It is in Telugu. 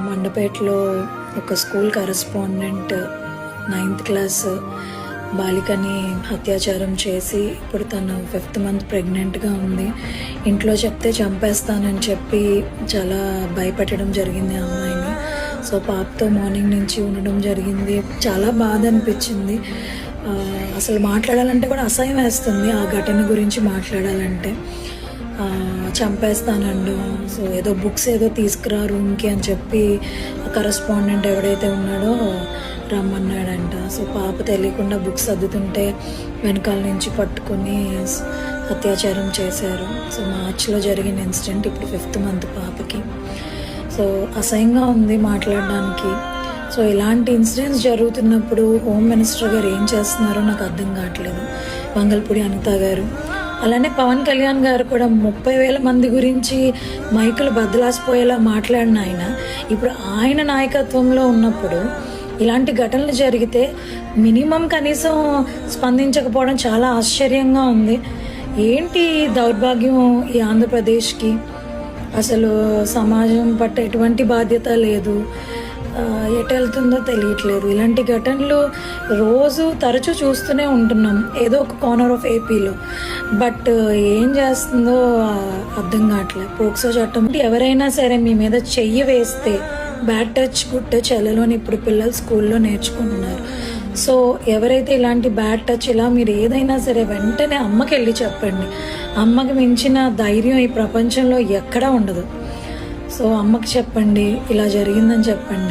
మండపేటలో ఒక స్కూల్ కరెస్పాండెంట్ 9th క్లాస్ బాలికని అత్యాచారం చేసి ఇప్పుడు తను 5th మంత్ ప్రెగ్నెంట్గా ఉంది. ఇంట్లో చెప్తే చంపేస్తానని చెప్పి చాలా భయపెట్టడం జరిగింది ఆ అమ్మాయిని. సో పాపతో మార్నింగ్ నుంచి ఉండడం జరిగింది. చాలా బాధ అనిపించింది. అసలు మాట్లాడాలంటే కూడా అసహ్యం వేస్తుంది ఆ ఘటన గురించి మాట్లాడాలంటే. చంపేస్తానండు. సో ఏదో బుక్స్ ఏదో తీసుకురా రూమ్కి అని చెప్పి కరెస్పాండెంట్ ఎవడైతే ఉన్నాడో రమ్మన్నాడంట. సో పాప తెలియకుండా బుక్స్ సర్దుతుంటే వెనకాల నుంచి పట్టుకొని అత్యాచారం చేశారు. సో మార్చిలో జరిగిన ఇన్సిడెంట్. ఇప్పుడు 5th మంత్ పాపకి. సో అసహ్యంగా ఉంది మాట్లాడడానికి. సో ఇలాంటి ఇన్సిడెంట్స్ జరుగుతున్నప్పుడు హోమ్ మినిస్టర్ గారు ఏం చేస్తున్నారో నాకు అర్థం కావట్లేదు. వంగల్పూడి అనిత గారు, అలానే పవన్ కళ్యాణ్ గారు కూడా 30,000 మంది గురించి మైకులు బద్దలాసిపోయేలా మాట్లాడిన ఆయన ఇప్పుడు ఆయన నాయకత్వంలో ఉన్నప్పుడు ఇలాంటి ఘటనలు జరిగితే మినిమం కనీసం స్పందించకపోవడం చాలా ఆశ్చర్యంగా ఉంది. ఏంటి దౌర్భాగ్యం ఈ ఆంధ్రప్రదేశ్కి? అసలు సమాజం పట్ల ఎటువంటి బాధ్యత లేదు. ఎటు వెళ్తుందో తెలియట్లేదు. ఇలాంటి ఘటనలు రోజు తరచూ చూస్తూనే ఉంటున్నాం ఏదో ఒక కార్నర్ ఆఫ్ ఏపీలో. బట్ ఏం చేస్తుందో అర్థం కావట్లేదు. పోక్సో చట్టం ఎవరైనా సరే మీ మీద చెయ్యి వేస్తే బ్యాడ్ టచ్ గుడ్ టచ్ ఎలాలోని ఇప్పుడు పిల్లలు స్కూల్లో నేర్చుకుంటున్నారు. సో ఎవరైతే ఇలాంటి బ్యాడ్ టచ్ ఇలా మీరు ఏదైనా సరే వెంటనే అమ్మకి వెళ్ళి చెప్పండి. అమ్మకి మించిన ధైర్యం ఈ ప్రపంచంలో ఎక్కడా ఉండదు. సో అమ్మకి చెప్పండి, ఇలా జరిగిందని చెప్పండి.